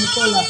Νικόλα.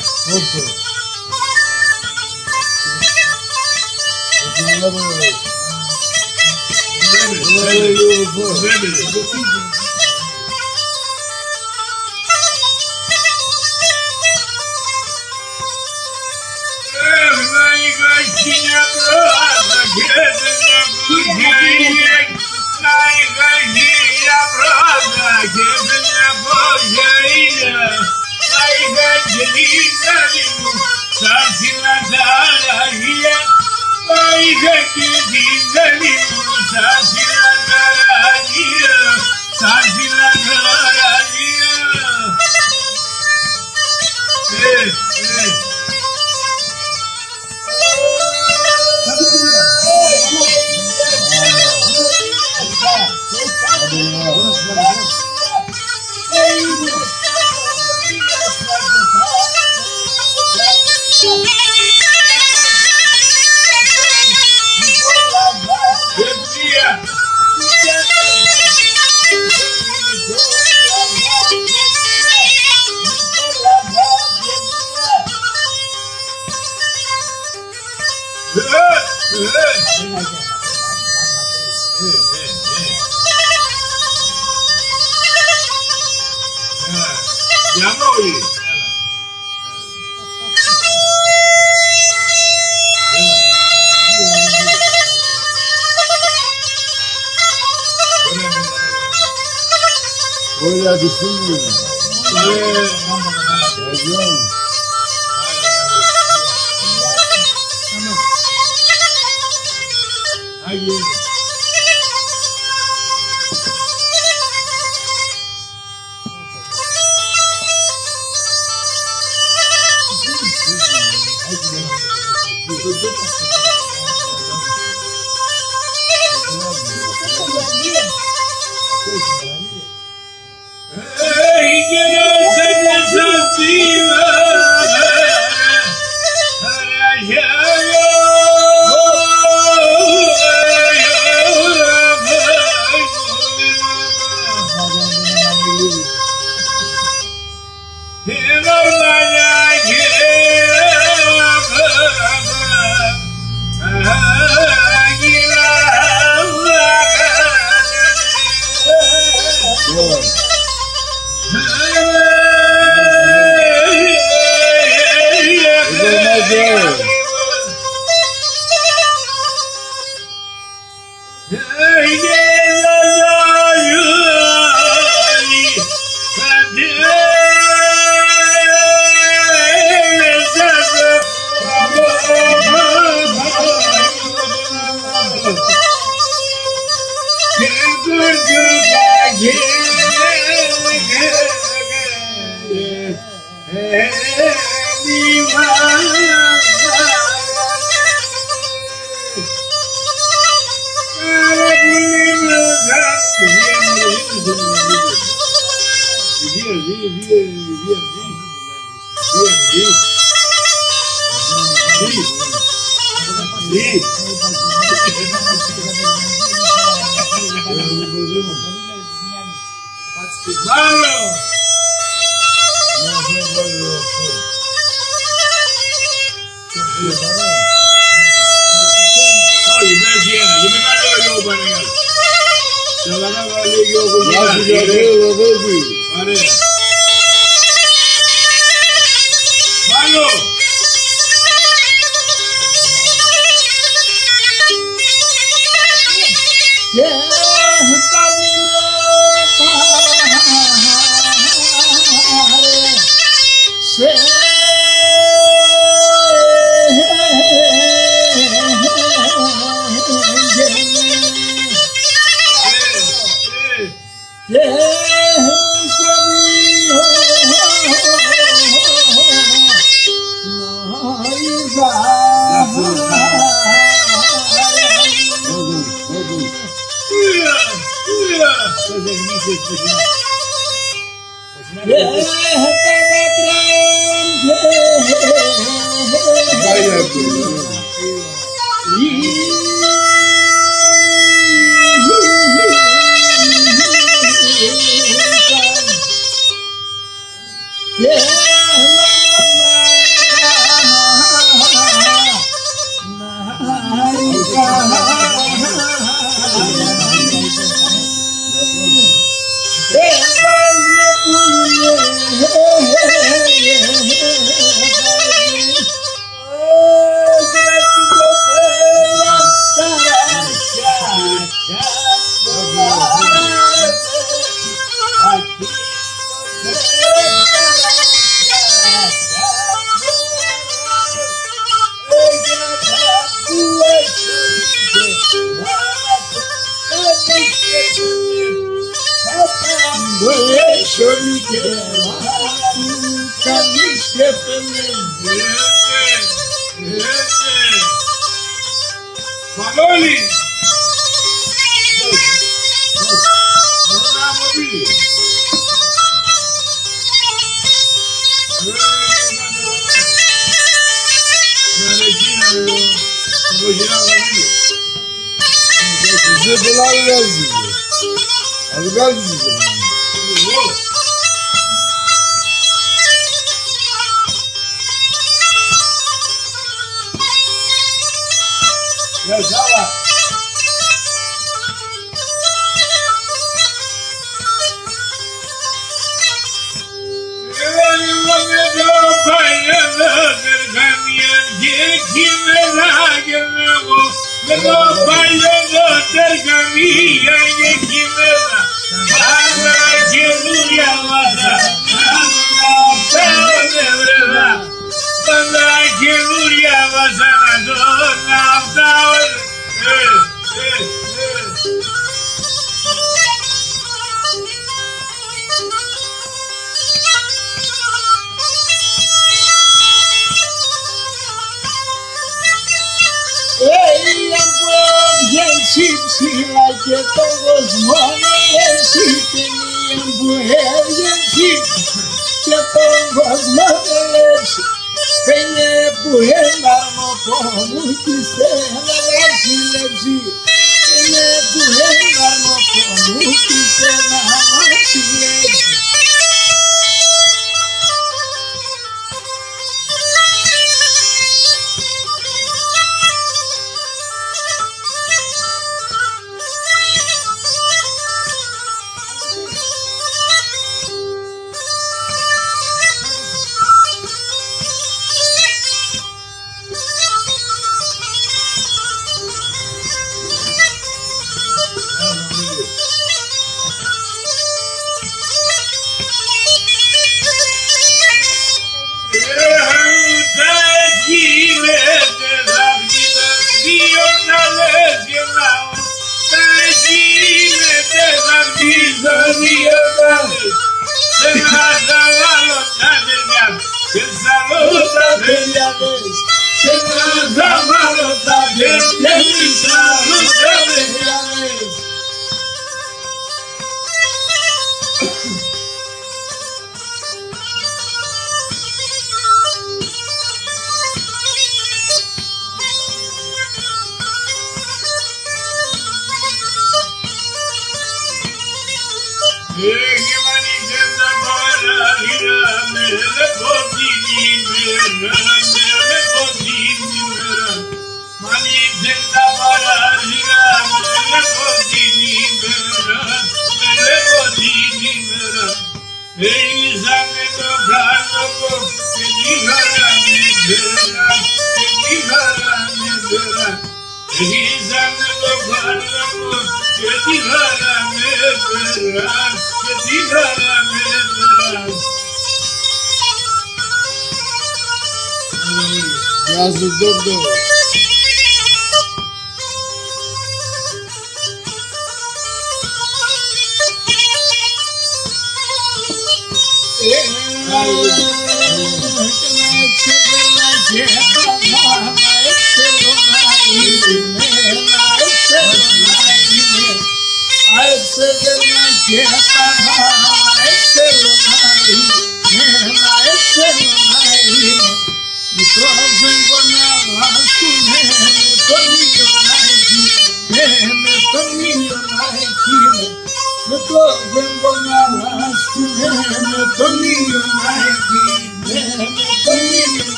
Σιαμόγλης. Olha de cima. Αγγείο.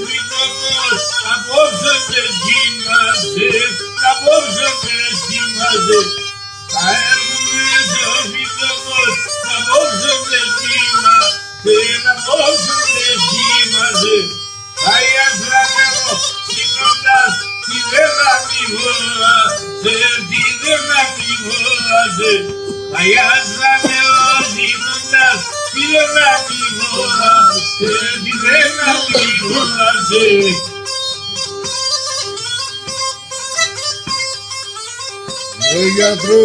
Βιτροπός, απόψε με κοιμάσαι, απόψε με κοιμάσαι. Θα έρχομαι στο Βιτροπός, απόψε με κοιμάσαι, απόψε με κοιμάσαι. Θα ιαστραπεύω σύνοντας τη δέμα τη βόλασε, τη δέμα τη βόλασε. Θα ιαστραπεύω σύνοντας τη δέμα τη βόλασε, τη δέμα τη βόλασε. Γιατρού!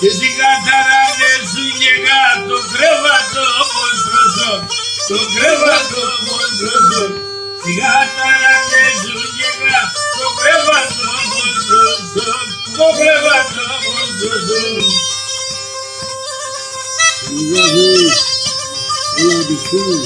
Και στην καταράδε σου γεγά το κρέβατο μόστρωσο, το κρέβατο μόστρωσο. Στην καταράδε σου γεγά το κρέβατο μόστρωσο, το κρέβατο μόστρωσο. Όλα πιστεύω.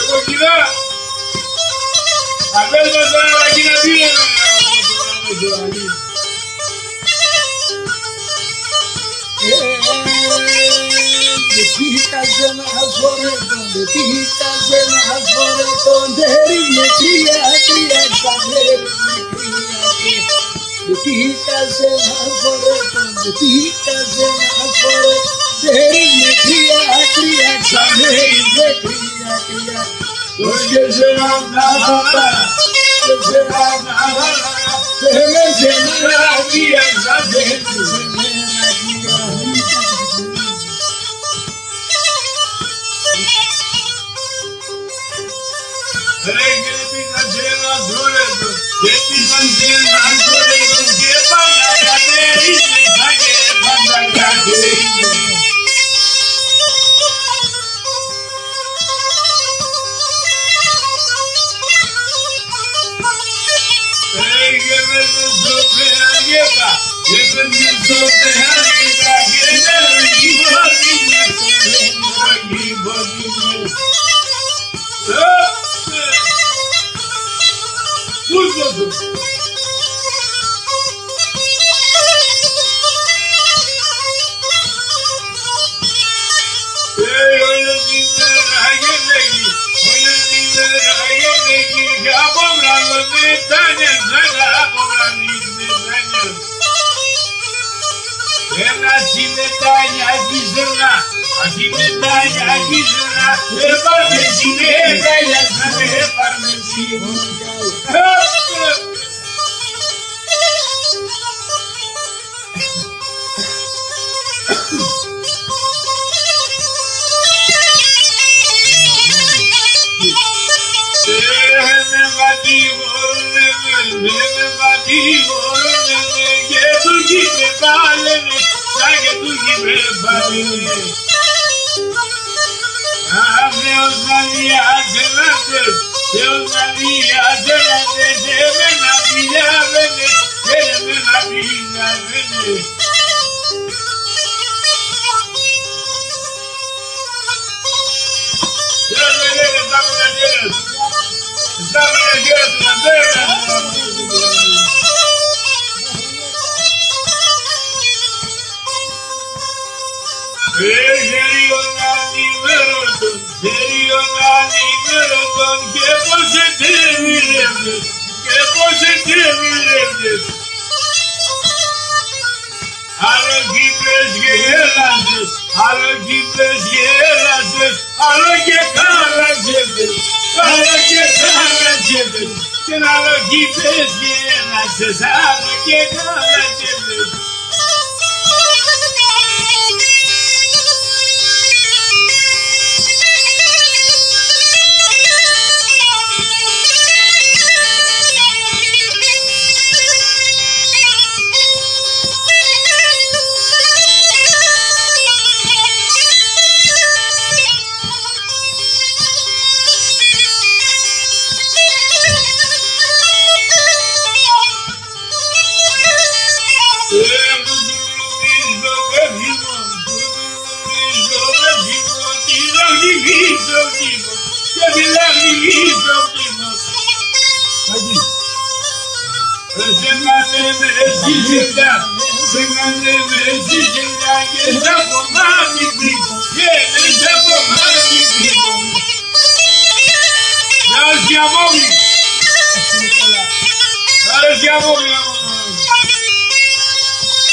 Κοκκινά! Απέλμα τώρα να γίνει αντίον! Detívicas en las foreton, detívicas en las foreton, derime cría, cría, derime cría, cría. Detívicas en las foreton, detívicas en las foreton, derime cría, cría, derime cría, cría. Los que se van a matar, que se van a matar, se me llenan las vías, se me llenan las vías. Και πώς ετεύει γέλασες. Άλλο κύπες και γέλασες, άλλο κύπες και γέλασες, άλλο και κάλασες, άλλο και κάλασες. Και άλλο κύπες και γέλασες, άλλο και κάλασες.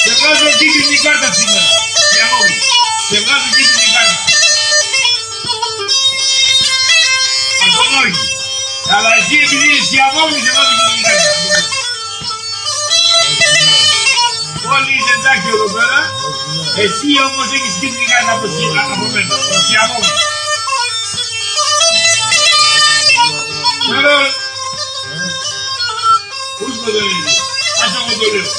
Σε βγάζω κίτρινη κάρτα σήμερα, Σιαμόγλη. Σε βγάζω κίτρινη κάρτα. Αυτόν όχι. Αλλά εσύ επειδή είσαι Σιαμόγλη, σε βγάζω κίτρινη κάρτα. Όλοι είσαι εντάξει εδώ πέρα. Εσύ όμως έχεις κίτρινη κάρτα από μένα, το Σιαμόγλη. Τώρα, πούς με το είναι, ας εγώ το λέω.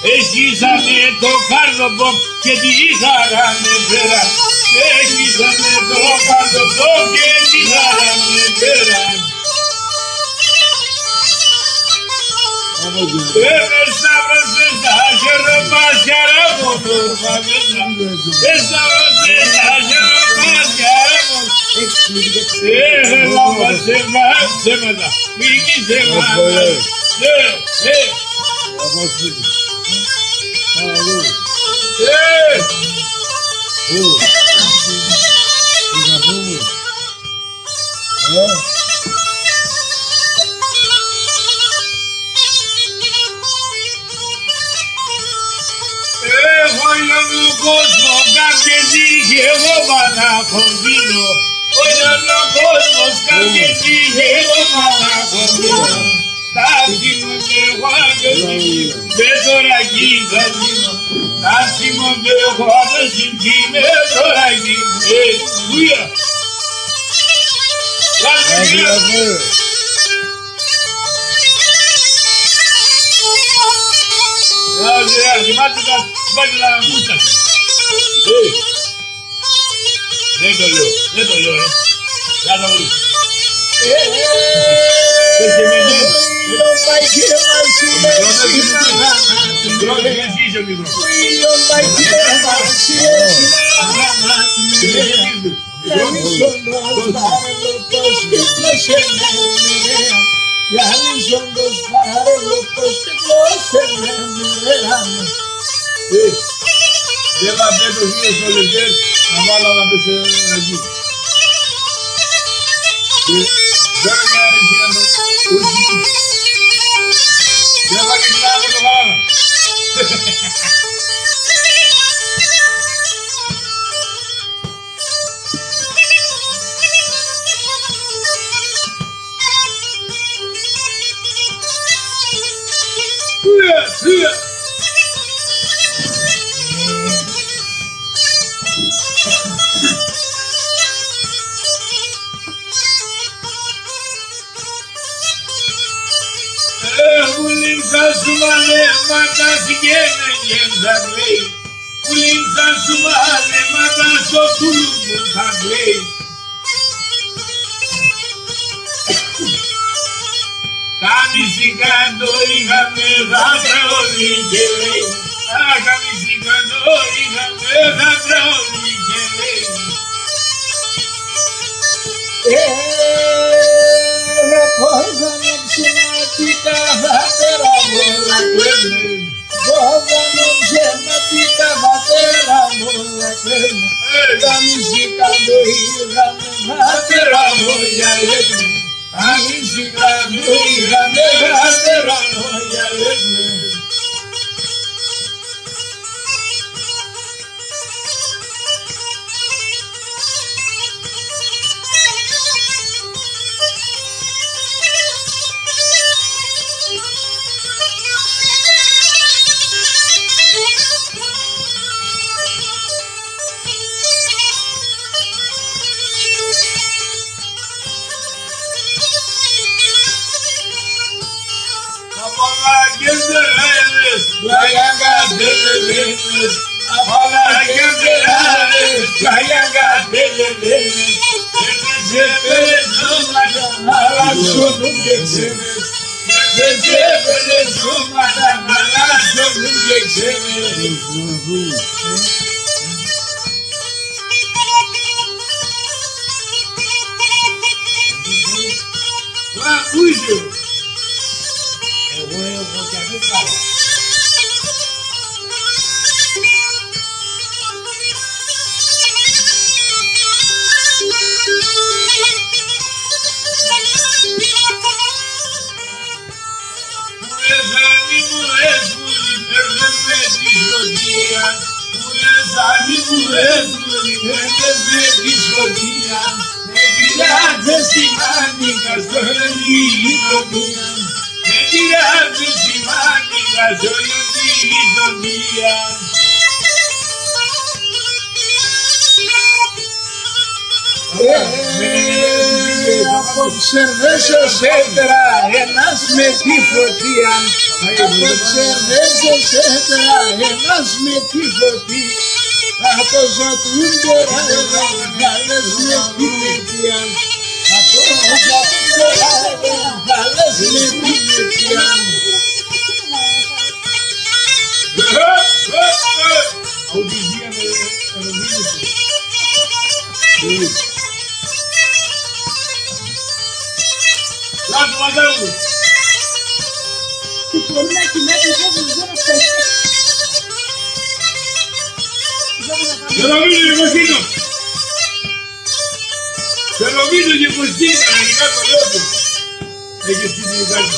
Έσχισανε το κάρδοπο και τη χαράνε πέρα. Έσχισανε το κάρδοπο και τη χαράνε πέρα. Σταύρωσες τα χεροπάσια ράμονο φαβέτρα. Σταύρωσες τα χεροπάσια ράμονο. Λάμπα σε μάτα, μήκη σε μάτα. Έχω για τον κόσμο κάποιες είχε εγώ παναχοντίνω. Όλο ο κόσμος κάποιες είχε εγώ παναχοντίνω. Τα θυμούνται εγώ αγγείο, με το ραγί θα δίνω. Τα θυμούνται εγώ αγγείο, με το ραγί. Βουία! Θυμάται τα μούτσα. Δεν το λέω, θα το βρεις. Πέσε με ναι. Δεν θα πέτω δύο στο λεπτές, να βάλω να πέσει εκεί. Δεν θα αρέσει να το ουρκεί. Δεν θα και κλάδω το παράδο. Σου μαλέματα συγγένεγεν θα κλαίει. Πουλήν θα σου μαλέματα στο Τουλούμ θα κλαίει. Καμισικά το είχαμε θα τραγωδί και λέει. Καμισικά το είχαμε θα τραγωδί και λέει. Κοζάνη ψηματικά πατέρα μου να κλαίνε. Κοζάνη ψηματικά πατέρα μου να κλαίνε. Τα μουσικά το είχαμε πατέρα μου για λένε. Τα μουσικά το είχαμε πατέρα μου για λένε. Κοζάνη μου έπαιζε τη σκοτία, με πειράζε στη μάνικα στο γειτονία, με πειράζε στη μάνικα στο γειτονία. Από ψερδέσος έτρα ένας με τη φωτία, από ψερδέσος έτρα ένας με τη φωτία, από ζωτούν τώρα γάλες με τη φωτία, από ζωτούν τώρα γάλες με τη φωτία. Λάθο Μαντάου. Τι μπορεί να κοιμάται και δεν ξέρω αυτό. Σε νομίζω και Κοκκίνο. Σε νομίζω και Κοκκίνα, γενικά το λέω του. Έχεις την τηλικάτα.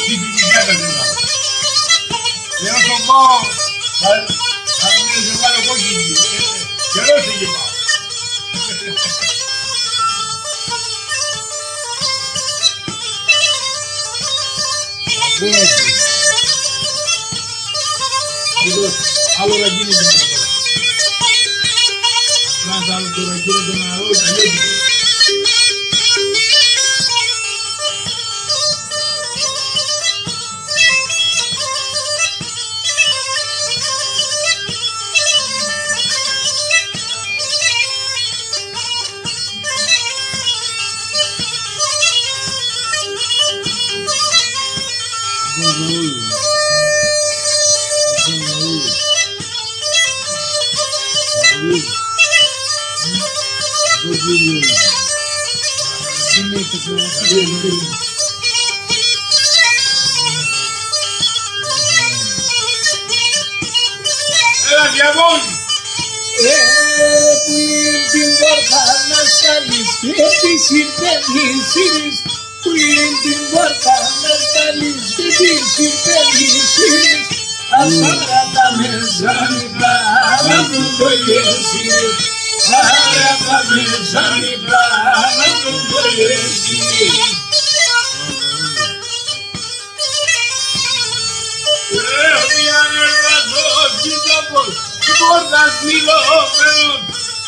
Την τηλικάτα δεν πάω. Και όσο πάω, θα μην σε βάλω κόκκινη. Καιρός εκεί πάω. Άλλο να γίνει και να τώρα. Απλά άλλο το να γίνει το να δω, τα λέει. Έλα Σιαμόγλη. Που είναι την πόρτα να σταλείς και της υπενήσεις, που είναι την πόρτα να σταλείς και της υπενήσεις, ασάρα τα μεσάνυχτα να του το γεσείς, άρα τα μεσάνυχτα να του το γεσείς. Μια νερβαζός στην τόπος, την πόρτα στυλωμένων.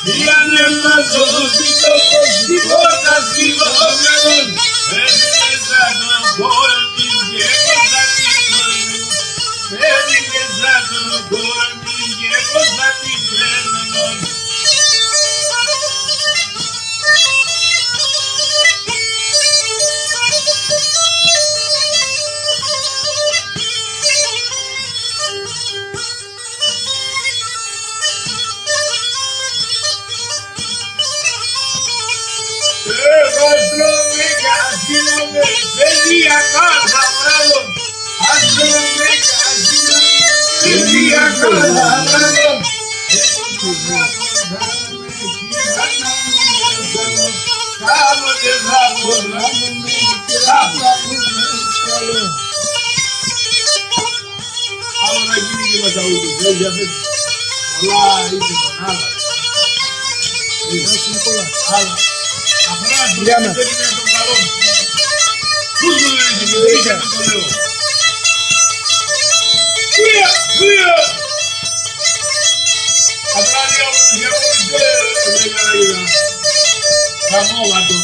Μια νερβαζός στην τόπος, την πόρτα στυλωμένων. Έφυγε σαν τον κόρμι και κόσα την κόρμη. Έφυγε σαν τον κόρμι και κόσα την κόρμη. Άλλο να γίνει και με τα ούτως, για πέτει. Πολλά είσαι τον άλλα. Νικόλα. Άλλα. Απλά σου πρέπει να τον καλό. Πού σου λένε και δεν είσαι να το λέω. Φύγα! Απλά λέω από τους Σιαμόγλης δεν έκανα λίγα. Χαμόγατο.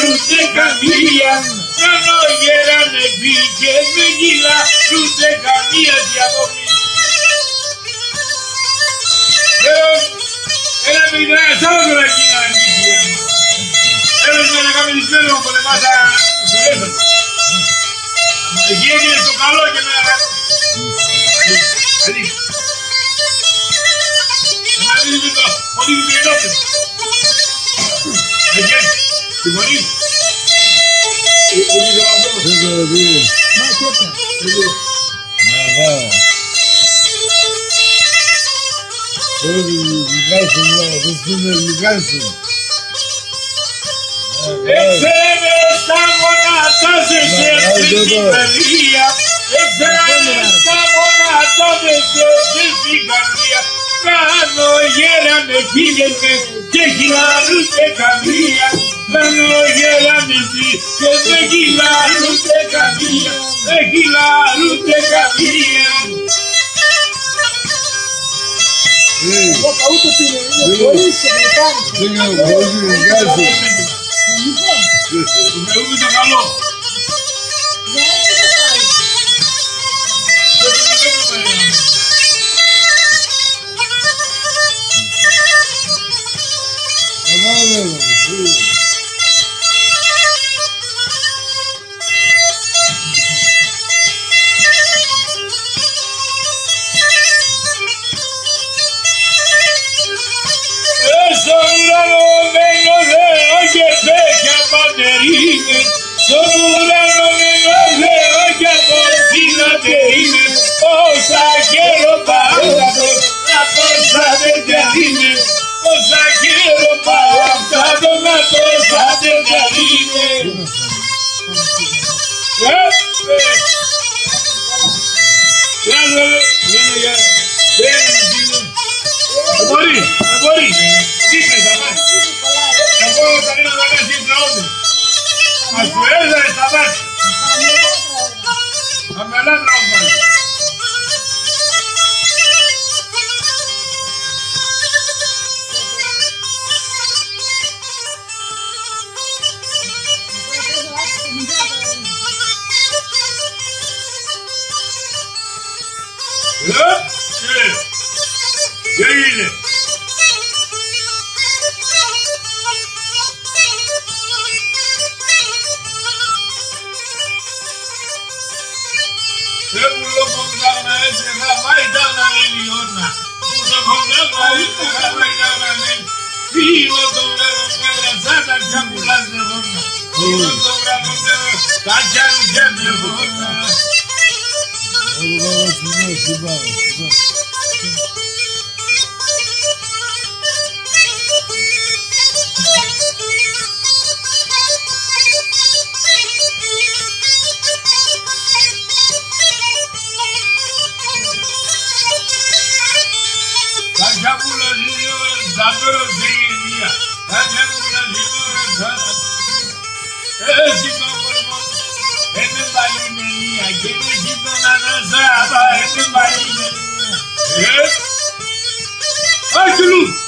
ούτε καμία. Κάνω γέρανε πήγε με γυλά ούτε καμία διαδομή. Έλα παιδιά, εσάς τώρα κοινά νίκια. Έλα να κάνουμε τις πέλες μου πολεμάτα στο έντος. Εκεί έγινε το καλό και με αγάπη. Αλήθεια. Να δείτε το πολύ μικρινόπες. Εκεί, συμφωνείς. Εκεί το αυτό. Μα κόπια. Έξερε στα γονάτα σε ψυχαλία. Έξερε στα γονάτα σε ψυχαλία. Κάνω γέρα με φίλες με και χιλάρουτε καμία. Κάνω γέρα με φίλες με χιλάρουτε καμία. Με χιλάρουτε καμία. Εγώ καούτο πίνω, είναι πολύ σεμετάνικο. Λοιπόν, Του Θεού το καλό. για έτσι δεν πάει. Στον ουρανό μένω Θεό και φέκια πατερίνες. Στον ουρανό μένω Θεό και από φύλατε είναι. Όσα καιρό παράδοτος, να τόσα τέτοια είναι. Όσα καιρό παράδοτος, να τόσα τέτοια είναι. Δεν μπορεί. Δείτε τα μάτια. Εγώ όταν ήμουν να κάνεις τραγούδι. Ας σου έδερε στα μάτια. Αμελά τραγούδι. Τι έγινε. Δεν μου λέω πως να έτσι χαμά ήταν να είναι η όρνα. Που το χωμνέμα έτσι χαμά ήταν να είναι. Φίλο το βράδο μέρα σαν τα τσακουλάς de όρνα. Φίλο το βράδο μέρα τα τσακουλάς de όρνα. Έτσι τον κόσμο είναι παλινενία και εσύ τον ανασάβα είναι παλινενία. Άχι Τουλούμ!